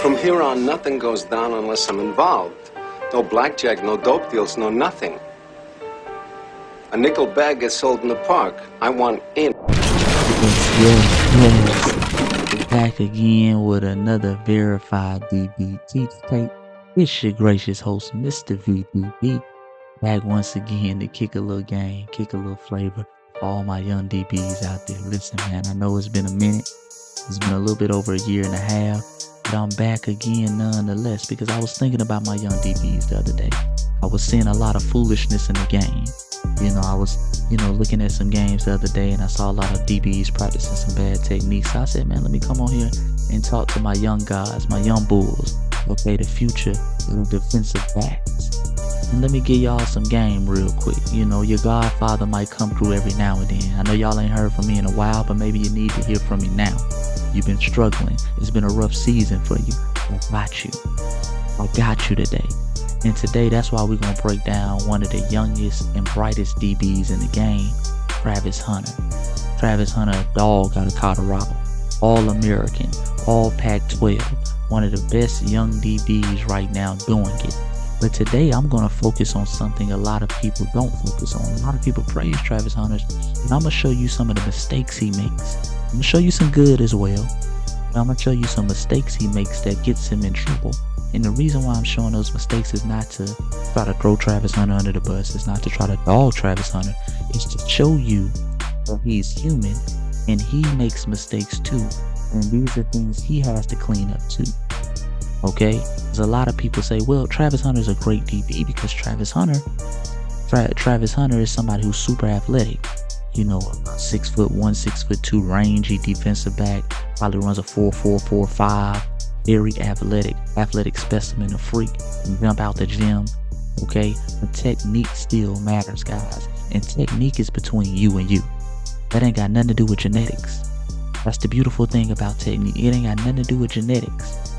From here on, nothing goes down unless I'm involved. No blackjack, no dope deals, no nothing. A nickel bag gets sold in the park. I want in. Yes. Back again with another verified DBT tape. It's your gracious host, Mr. VDB. Back once again to kick a little game, kick a little flavor for all my young DBs out there. Listen, man, I know it's been a minute. It's been a little bit over a year and a half, but I'm back again nonetheless because I was thinking about my young DBs the other day. I was seeing a lot of foolishness in the game. I was, looking at some games the other day and I saw a lot of DBs practicing some bad techniques. So I said, man, let me come on here and talk to my young guys, my young bulls, okay, the future defensive backs. And let me give y'all some game real quick. Your godfather might come through every now and then. I know y'all ain't heard from me in a while, but maybe you need to hear from me now. You've been struggling. It's been a rough season for you. I got you. I got you today. And today, that's why we're going to break down one of the youngest and brightest DBs in the game, Travis Hunter. Travis Hunter, a dog out of Colorado. All-American, all Pac-12. One of the best young DBs right now doing it. But today, I'm going to focus on something a lot of people don't focus on. A lot of people praise Travis Hunter, and I'm going to show you some of the mistakes he makes. I'm going to show you some good as well. But I'm going to show you some mistakes he makes that gets him in trouble. And the reason why I'm showing those mistakes is not to try to throw Travis Hunter under the bus. It's not to try to dog Travis Hunter. It's to show you that he's human and he makes mistakes too. And these are things he has to clean up too. Okay? There's a lot of people say, well, Travis Hunter is a great DB because Travis Hunter is somebody who's super athletic. 6'1", 6'2", rangy defensive back. Probably runs a 4.4, 4.5. Very athletic specimen, a freak, can jump out the gym, okay? But technique still matters, guys. And technique is between you and you. That ain't got nothing to do with genetics. That's the beautiful thing about technique. It ain't got nothing to do with genetics,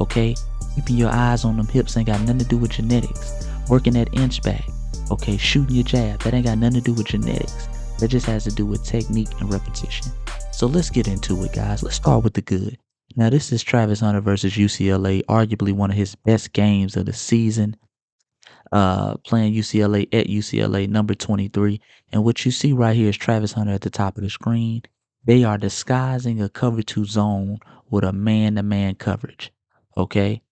okay? Keeping your eyes on them hips ain't got nothing to do with genetics. Working that inch back, okay? Shooting your jab, that ain't got nothing to do with genetics. That just has to do with technique and repetition. So let's get into it, guys. Let's start with the good. Now, this is Travis Hunter versus UCLA, arguably one of his best games of the season, playing UCLA at UCLA, number 23. And what you see right here is Travis Hunter at the top of the screen. They are disguising a cover 2 zone with a man-to-man coverage, okay?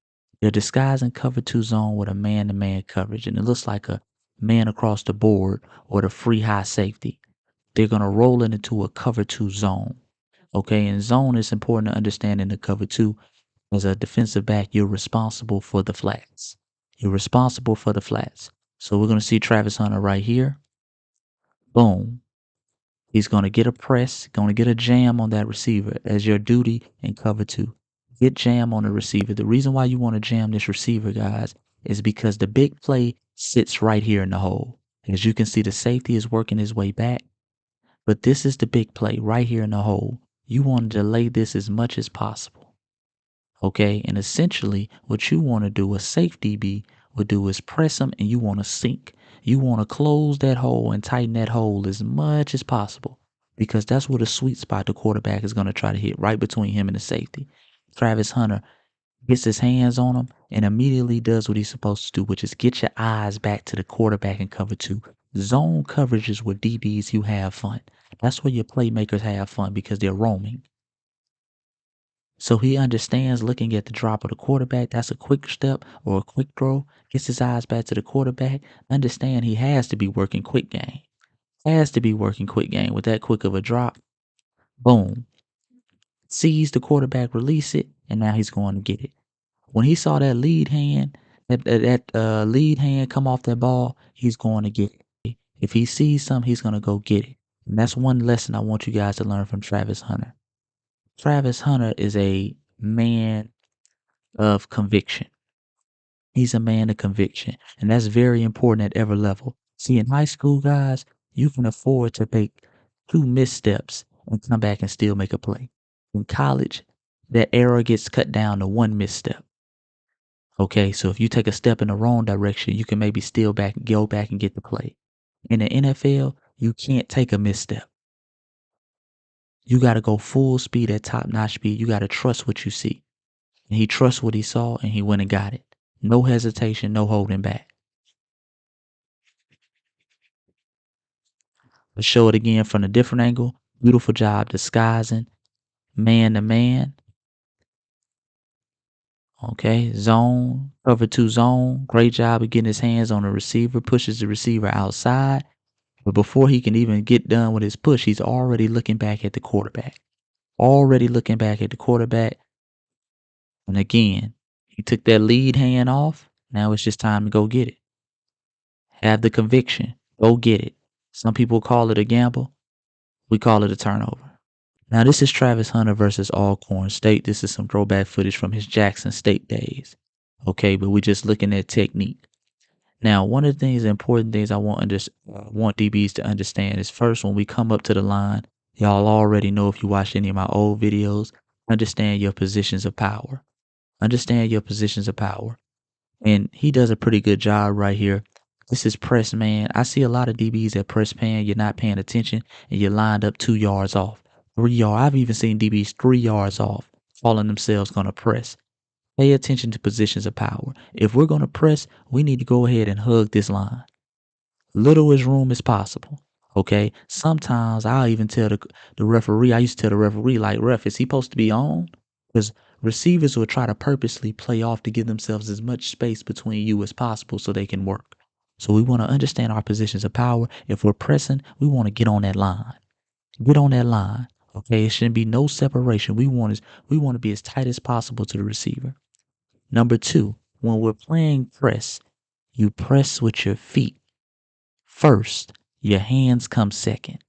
They're disguising cover 2 zone with a man-to-man coverage, and it looks like a man across the board or the free high safety. They're going to roll it into a cover 2 zone. Okay, and zone is important to understand in the cover 2. As a defensive back, you're responsible for the flats. You're responsible for the flats. So we're going to see Travis Hunter right here. Boom. He's going to get a press, going to get a jam on that receiver as your duty in cover 2. Get jam on the receiver. The reason why you want to jam this receiver, guys, is because the big play sits right here in the hole. As you can see, the safety is working his way back. But this is the big play right here in the hole. You want to delay this as much as possible. Okay, and essentially what you want to do, a safe DB would do, is press him and you want to sink. You want to close that hole and tighten that hole as much as possible because that's where the sweet spot the quarterback is going to try to hit, right between him and the safety. Travis Hunter gets his hands on him and immediately does what he's supposed to do, which is get your eyes back to the quarterback in cover 2. Zone coverage is where DBs you have fun. That's where your playmakers have fun because they're roaming. So he understands looking at the drop of the quarterback. That's a quick step or a quick throw. Gets his eyes back to the quarterback. Understand he has to be working quick game. Has to be working quick game with that quick of a drop. Boom. Sees the quarterback release it, and now he's going to get it. When he saw that lead hand, lead hand come off that ball, he's going to get it. If he sees something, he's going to go get it. And that's one lesson I want you guys to learn from Travis Hunter. Travis Hunter is a man of conviction. He's a man of conviction. And that's very important at every level. See, in high school, guys, you can afford to make 2 missteps and come back and still make a play. In college, that error gets cut down to 1 misstep. Okay, so if you take a step in the wrong direction, you can maybe still go back and get the play. In the NFL, you can't take a misstep. You got to go full speed at top-notch speed. You got to trust what you see. And he trusts what he saw, and he went and got it. No hesitation, no holding back. Let's show it again from a different angle. Beautiful job disguising man to man. Okay, zone, cover 2 zone. Great job of getting his hands on the receiver, pushes the receiver outside. But before he can even get done with his push, he's already looking back at the quarterback. Already looking back at the quarterback. And again, he took that lead hand off. Now it's just time to go get it. Have the conviction. Go get it. Some people call it a gamble. We call it a turnover. Now, this is Travis Hunter versus Alcorn State. This is some throwback footage from his Jackson State days. Okay, but we're just looking at technique. Now, one of the things, important things I want DBs to understand is, first, when we come up to the line, y'all already know, if you watched any of my old videos, understand your positions of power. Understand your positions of power. And he does a pretty good job right here. This is press man. I see a lot of DBs that press pan. You're not paying attention, and you're lined up 2 yards off. 3 yards. I've even seen DBs 3 yards off, calling themselves going to press. Pay attention to positions of power. If we're going to press, we need to go ahead and hug this line. Little as room as possible. Okay? Sometimes I'll even tell the referee, I used to tell the referee, like, ref, is he supposed to be on? Because receivers will try to purposely play off to give themselves as much space between you as possible so they can work. So we want to understand our positions of power. If we're pressing, we want to get on that line. Get on that line. Okay, it shouldn't be no separation. We want to be as tight as possible to the receiver. Number 2, when we're playing press, you press with your feet first. Your hands come second.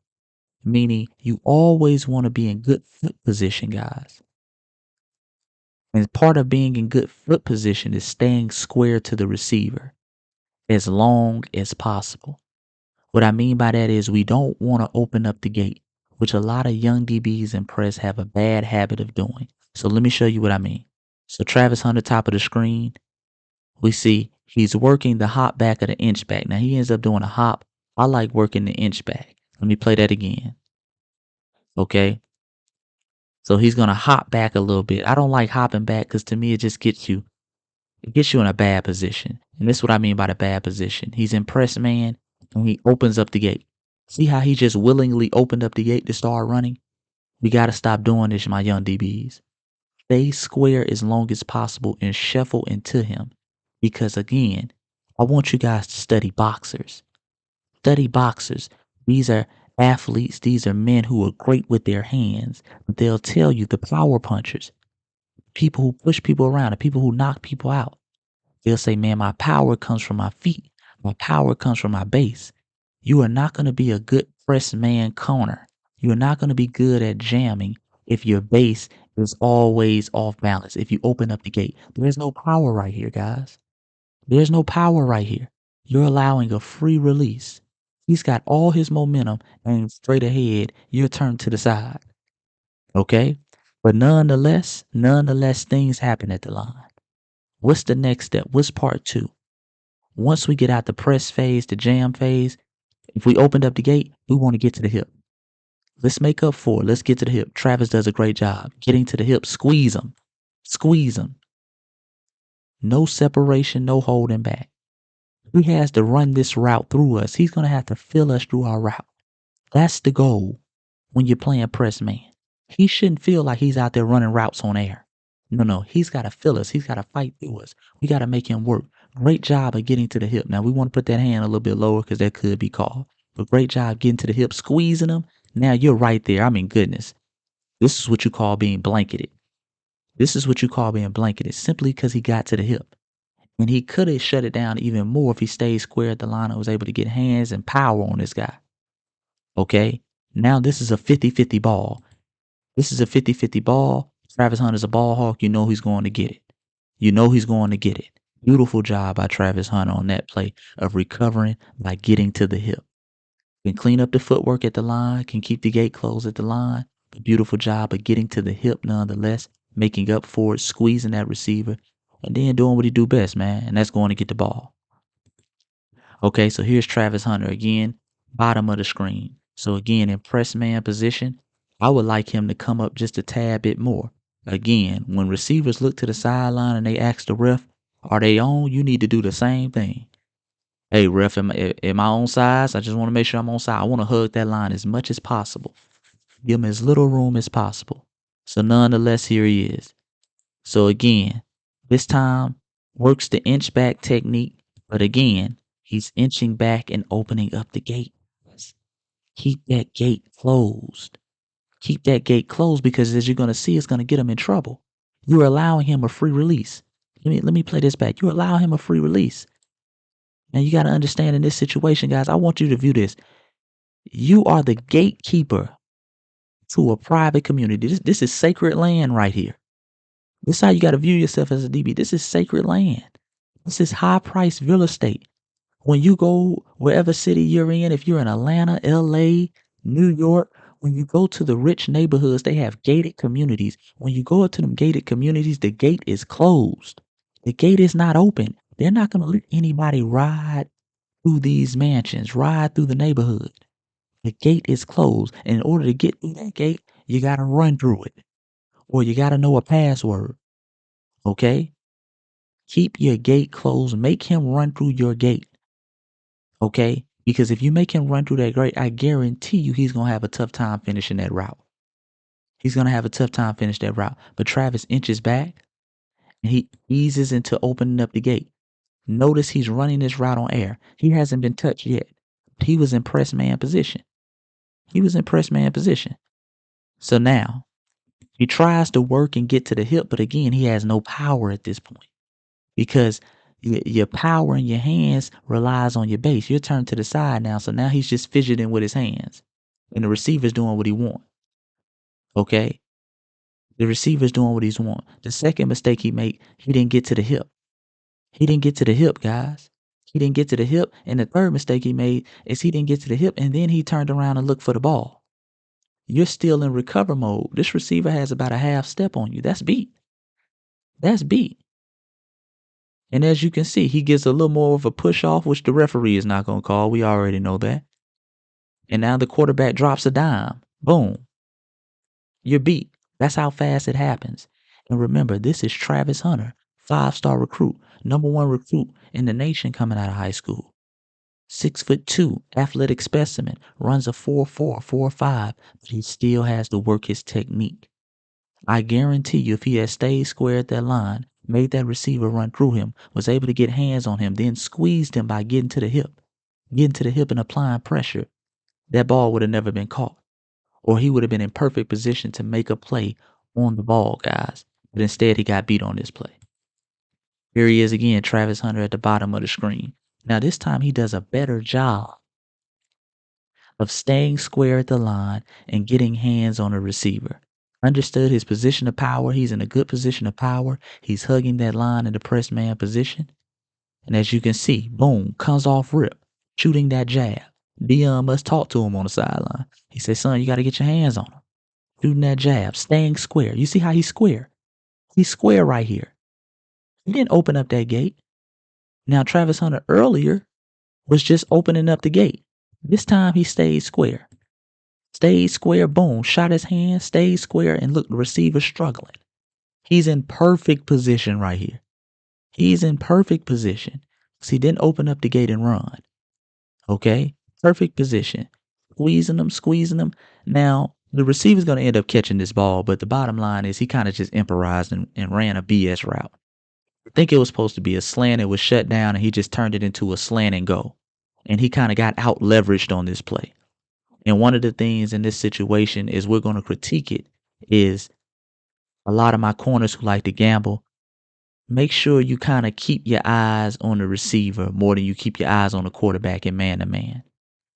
Meaning you always want to be in good foot position, guys. And part of being in good foot position is staying square to the receiver as long as possible. What I mean by that is, we don't want to open up the gate, which a lot of young DBs in press have a bad habit of doing. So let me show you what I mean. So Travis Hunter, top of the screen, we see he's working the hop back of the inch back. Now he ends up doing a hop. I like working the inch back. Let me play that again. Okay. So he's going to hop back a little bit. I don't like hopping back because to me it just gets you in a bad position. And this is what I mean by the bad position. He's in press man and he opens up the gate. See how he just willingly opened up the gate to start running? We got to stop doing this, my young DBs. Stay square as long as possible and shuffle into him. Because again, I want you guys to study boxers. Study boxers. These are athletes. These are men who are great with their hands. They'll tell you, the power punchers, people who push people around, the people who knock people out. They'll say, man, my power comes from my feet. My power comes from my base. You are not going to be a good press man corner. You are not going to be good at jamming if your base is always off balance. If you open up the gate, there's no power right here, guys. There's no power right here. You're allowing a free release. He's got all his momentum aimed straight ahead. You're turned to the side. Okay? But nonetheless, things happen at the line. What's the next step? What's part 2? Once we get out the press phase, the jam phase, if we opened up the gate, we want to get to the hip. Let's make up for it. Let's get to the hip. Travis does a great job getting to the hip. Squeeze him. Squeeze him. No separation, no holding back. He has to run this route through us. He's going to have to feel us through our route. That's the goal when you're playing press man. He shouldn't feel like he's out there running routes on air. No. He's got to feel us. He's got to fight through us. We got to make him work. Great job of getting to the hip. Now, we want to put that hand a little bit lower because that could be called. But great job getting to the hip, squeezing him. Now you're right there. I mean, goodness. This is what you call being blanketed. Simply because he got to the hip. And he could have shut it down even more if he stayed square at the line and was able to get hands and power on this guy. Okay? Now this is a 50-50 ball. Travis Hunter's a ball hawk. You know he's going to get it. Beautiful job by Travis Hunter on that play of recovering by getting to the hip. Can clean up the footwork at the line, can keep the gate closed at the line. A beautiful job of getting to the hip nonetheless, making up for it, squeezing that receiver, and then doing what he do best, man, and that's going to get the ball. Okay, so here's Travis Hunter again, bottom of the screen. So again, in press man position, I would like him to come up just a tad bit more. Again, when receivers look to the sideline and they ask the ref, are they on? You need to do the same thing. Hey, ref, am I on sides? I just want to make sure I'm on side. I want to hug that line as much as possible. Give him as little room as possible. So nonetheless, here he is. So again, this time works the inch back technique, but again, he's inching back and opening up the gate. Keep that gate closed. Keep that gate closed because as you're going to see, it's going to get him in trouble. You're allowing him a free release. Let me play this back. You allow him a free release. Now you got to understand in this situation, guys, I want you to view this. You are the gatekeeper to a private community. This is sacred land right here. This is how you got to view yourself as a DB. This is sacred land. This is high priced real estate. When you go wherever city you're in, if you're in Atlanta, LA, New York, when you go to the rich neighborhoods, they have gated communities. When you go to them gated communities, the gate is closed. The gate is not open. They're not going to let anybody ride through these mansions, ride through the neighborhood. The gate is closed. And in order to get through that gate, you got to run through it. Or you got to know a password. Okay? Keep your gate closed. Make him run through your gate. Okay? Because if you make him run through that gate, I guarantee you he's going to have a tough time finishing that route. He's going to have a tough time finishing that route. But Travis inches back and he eases into opening up the gate. Notice he's running this route on air. He hasn't been touched yet. He was in press man position. So now he tries to work and get to the hip, but again, he has no power at this point because your power in your hands relies on your base. You're turned to the side now, so now he's just fidgeting with his hands, and the receiver's doing what he wants. Okay? The receiver's doing what he's want. The second mistake he made, he didn't get to the hip. Guys. He didn't get to the hip, and the third mistake he made is he didn't get to the hip, and then he turned around and looked for the ball. You're still in recover mode. This receiver has about a half step on you. That's beat. And as you can see, he gets a little more of a push off, which the referee is not going to call. We already know that. And now the quarterback drops a dime. Boom. You're beat. That's how fast it happens. And remember, this is Travis Hunter, 5-star recruit, #1 recruit in the nation coming out of high school. 6'2", athletic specimen, runs a 4.4, 4.5, but he still has to work his technique. I guarantee you if he had stayed square at that line, made that receiver run through him, was able to get hands on him, then squeezed him by getting to the hip and applying pressure, that ball would have never been caught. Or he would have been in perfect position to make a play on the ball, guys. But instead, he got beat on this play. Here he is again, Travis Hunter at the bottom of the screen. Now, this time he does a better job of staying square at the line and getting hands on the receiver. Understood his position of power. He's in a good position of power. He's hugging that line in the press man position. And as you can see, boom, comes off rip, shooting that jab. Dion must talk to him on the sideline. He said, son, you got to get your hands on him. Shooting that jab, staying square. You see how he's square? He's square right here. He didn't open up that gate. Now, Travis Hunter earlier was just opening up the gate. This time he stayed square. Stayed square, boom, shot his hand, stayed square, and look, the receiver struggling. He's in perfect position right here. He's in perfect position because he didn't open up the gate and run. Okay? Perfect position. Squeezing them. Now, the receiver's going to end up catching this ball, but the bottom line is he kind of just improvised and ran a BS route. I think it was supposed to be a slant. It was shut down, and he just turned it into a slant and go. And he kind of got out leveraged on this play. And one of the things in this situation is we're going to critique it is a lot of my corners who like to gamble, make sure you kind of keep your eyes on the receiver more than you keep your eyes on the quarterback and man-to-man.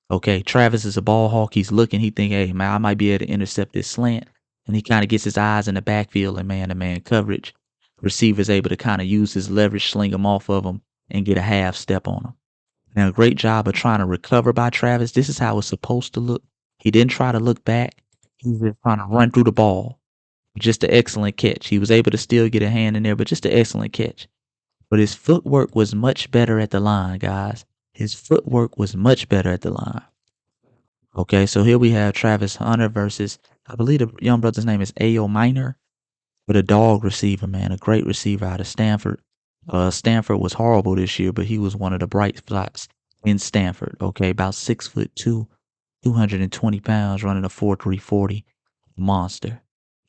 Okay, Travis is a ball hawk. He's looking. He think, hey, man, I might be able to intercept this slant. And he kind of gets his eyes in the backfield and man-to-man coverage. Receiver's able to kind of use his leverage, sling him off of him, and get a half step on him. Now, great job of trying to recover by Travis. This is how it's supposed to look. He didn't try to look back. He was just trying to run through the ball. Just an excellent catch. He was able to still get a hand in there, but just an excellent catch. But his footwork was much better at the line, guys. His footwork was much better at the line. Okay, so here we have Travis Hunter versus, I believe the young brother's name is Ayo Minor. But a dog receiver, man, a great receiver out of Stanford. Stanford was horrible this year, but he was one of the bright spots in Stanford. Okay, about 6'2", 220 pounds, running a 4.340. Monster.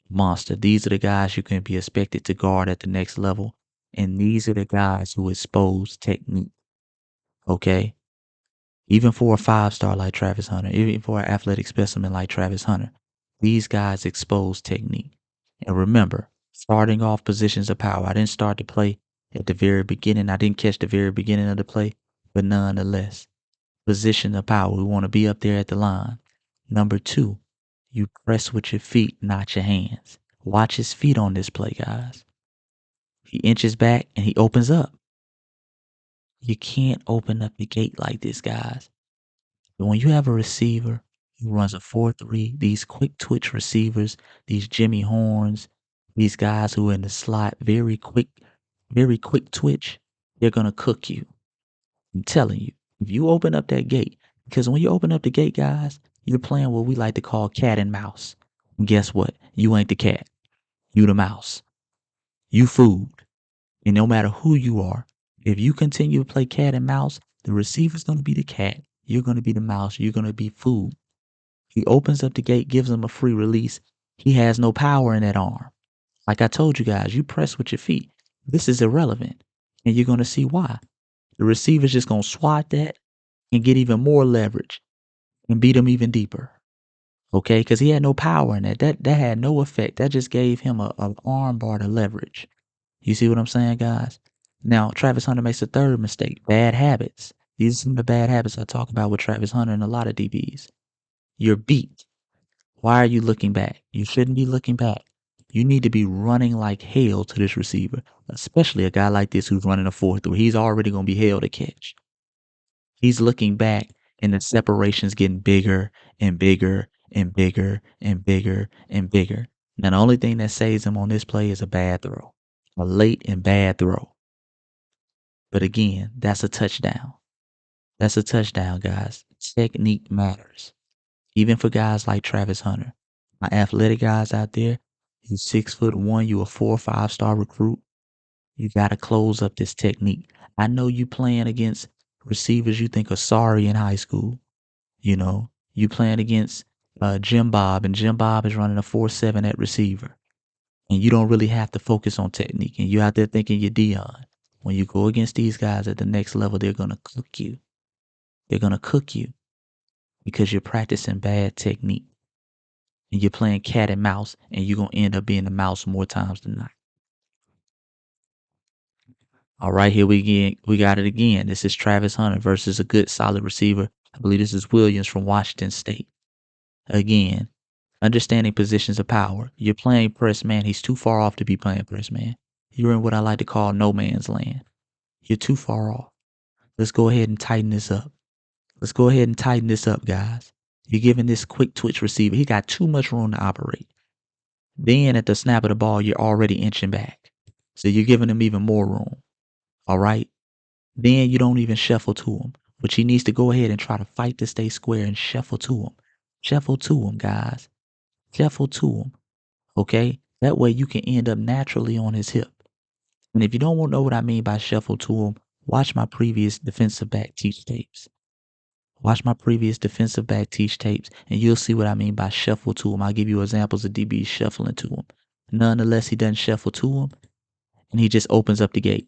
Monster. These are the guys you can be expected to guard at the next level. And these are the guys who expose technique. Okay? Even for a 5-star like Travis Hunter, even for an athletic specimen like Travis Hunter, these guys expose technique. And remember, starting off positions of power. I didn't start the play at the very beginning. I didn't catch the very beginning of the play, but nonetheless, position of power. We want to be up there at the line. Number 2, you press with your feet, not your hands. Watch his feet on this play, guys. He inches back and he opens up. You can't open up the gate like this, guys. But when you have a receiver who runs a 4.3, these quick twitch receivers, these Jimmy Horns, these guys who are in the slot, very quick twitch, they're going to cook you. I'm telling you, if you open up that gate, because when you open up the gate, guys, you're playing what we like to call cat and mouse. And guess what? You ain't the cat. You the mouse. You food. And no matter who you are, if you continue to play cat and mouse, the receiver's going to be the cat. You're going to be the mouse. You're going to be food. He opens up the gate, gives him a free release. He has no power in that arm. Like I told you guys, you press with your feet. This is irrelevant. And you're going to see why. The receiver's just going to swat that and get even more leverage and beat him even deeper. Okay? Because he had no power in that. That had no effect. That just gave him an arm bar to leverage. You see what I'm saying, guys? Now, Travis Hunter makes a third mistake. Bad habits. These are some of the bad habits I talk about with Travis Hunter and a lot of DBs. You're beat. Why are you looking back? You shouldn't be looking back. You need to be running like hell to this receiver, especially a guy like this who's running a 4.3. He's already going to be hell to catch. He's looking back, and the separation's getting bigger and bigger and bigger and bigger and bigger. Now, the only thing that saves him on this play is a bad throw. A late and bad throw. But again, that's a touchdown. That's a touchdown, guys. Technique matters. Even for guys like Travis Hunter. My athletic guys out there, you 6'1", you a 4 or 5-star recruit. You got to close up this technique. I know you playing against receivers you think are sorry in high school. You know, you playing against Jim Bob, and Jim Bob is running a 4.7 at receiver. And you don't really have to focus on technique. And you're out there thinking you're Dion. When you go against these guys at the next level, they're going to cook you. They're going to cook you because you're practicing bad technique. And you're playing cat and mouse, and you're going to end up being the mouse more times than not. All right, here we got it again. This is Travis Hunter versus a good, solid receiver. I believe this is Williams from Washington State. Again, understanding positions of power. You're playing press man. He's too far off to be playing press man. You're in what I like to call no man's land. You're too far off. Let's go ahead and tighten this up. Let's go ahead and tighten this up, guys. You're giving this quick twitch receiver. He got too much room to operate. Then at the snap of the ball, you're already inching back. So you're giving him even more room. All right? Then you don't even shuffle to him. But he needs to go ahead and try to fight to stay square and shuffle to him. Shuffle to him, guys. Shuffle to him. Okay? That way you can end up naturally on his hip. And if you don't know what I mean by shuffle to him, watch my previous defensive back teach tapes. Watch my previous defensive back teach tapes, and you'll see what I mean by shuffle to him. I'll give you examples of DBs shuffling to him. Nonetheless, he doesn't shuffle to him, and he just opens up the gate.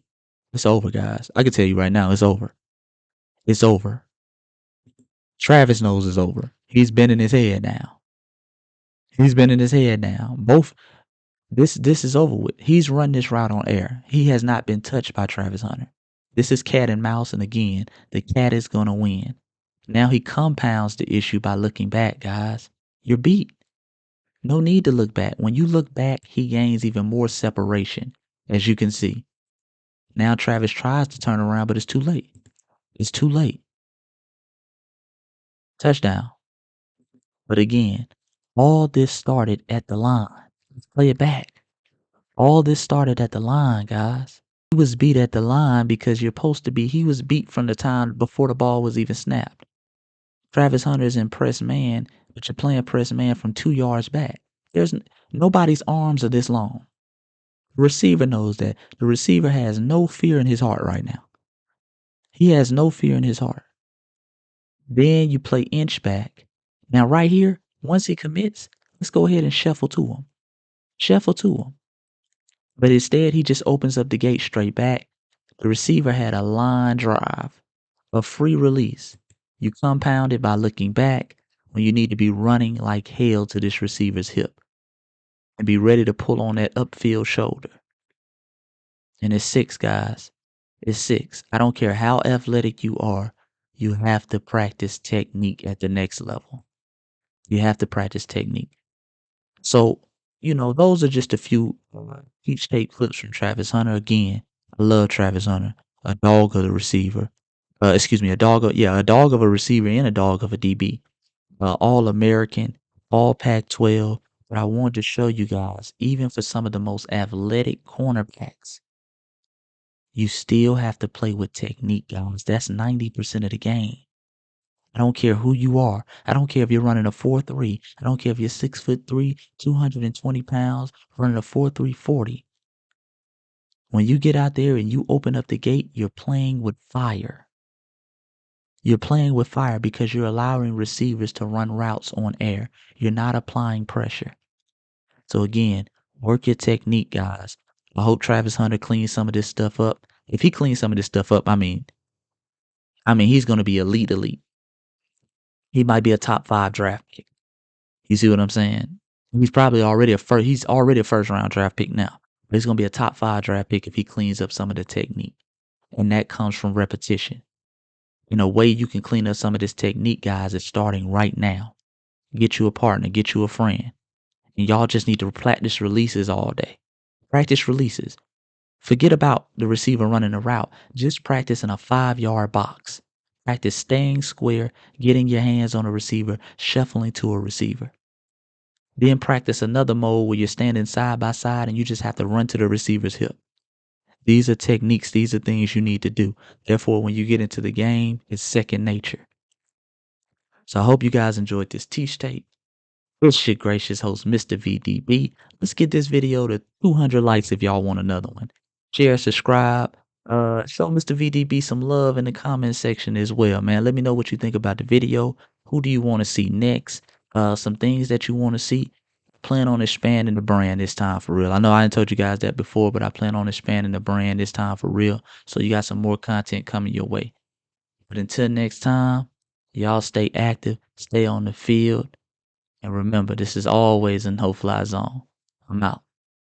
It's over, guys. I can tell you right now, it's over. It's over. Travis knows it's over. He's been in his head now. He's been in his head now. This is over with. He's run this route on air. He has not been touched by Travis Hunter. This is cat and mouse, and again, the cat is going to win. Now he compounds the issue by looking back, guys. You're beat. No need to look back. When you look back, he gains even more separation, as you can see. Now Travis tries to turn around, but it's too late. It's too late. Touchdown. But again, all this started at the line. Let's play it back. All this started at the line, guys. He was beat at the line because he was beat from the time before the ball was even snapped. Travis Hunter is in press man, but you're playing press man from 2 yards back. Nobody's arms are this long. The receiver knows that. The receiver has no fear in his heart right now. He has no fear in his heart. Then you play inch back. Now right here, once he commits, let's go ahead and shuffle to him. Shuffle to him. But instead, he just opens up the gate straight back. The receiver had a line drive, a free release. You compound it by looking back when you need to be running like hell to this receiver's hip and be ready to pull on that upfield shoulder. And it's 6, guys. It's 6. I don't care how athletic you are, you have to practice technique at the next level. You have to practice technique. So, those are just a few Peach State clips from Travis Hunter. Again, I love Travis Hunter, a dog of the receiver. A dog of a receiver and a dog of a DB. All American, all Pac-12. But I wanted to show you guys, even for some of the most athletic cornerbacks, you still have to play with technique, guys. That's 90% of the game. I don't care who you are. I don't care if you're running a 4.3. I don't care if you're 6'3", 220 pounds, running a 4.3 40. When you get out there and you open up the gate, you're playing with fire. You're playing with fire because you're allowing receivers to run routes on air. You're not applying pressure. So again, work your technique, guys. I hope Travis Hunter cleans some of this stuff up. If he cleans some of this stuff up, I mean, he's going to be elite. He might be a top 5 draft pick. You see what I'm saying? He's already a first round draft pick now. But he's going to be a top 5 draft pick if he cleans up some of the technique. And that comes from repetition. A way you can clean up some of this technique, guys, is starting right now. Get you a partner, get you a friend. And y'all just need to practice releases all day. Practice releases. Forget about the receiver running a route. Just practice in a 5-yard box. Practice staying square, getting your hands on a receiver, shuffling to a receiver. Then practice another mode where you're standing side by side and you just have to run to the receiver's hip. These are techniques. These are things you need to do. Therefore, when you get into the game, it's second nature. So I hope you guys enjoyed this Teach Tape. It's your gracious host, Mr. VDB. Let's get this video to 200 likes if y'all want another one. Share, subscribe. Show Mr. VDB some love in the comment section as well, man. Let me know what you think about the video. Who do you want to see next? Some things that you want to see. Plan on expanding the brand this time for real. I know I didn't told you guys that before, but I plan on expanding the brand this time for real. So you got some more content coming your way. But until next time, y'all stay active, stay on the field, and remember, this is always a no-fly zone. I'm out.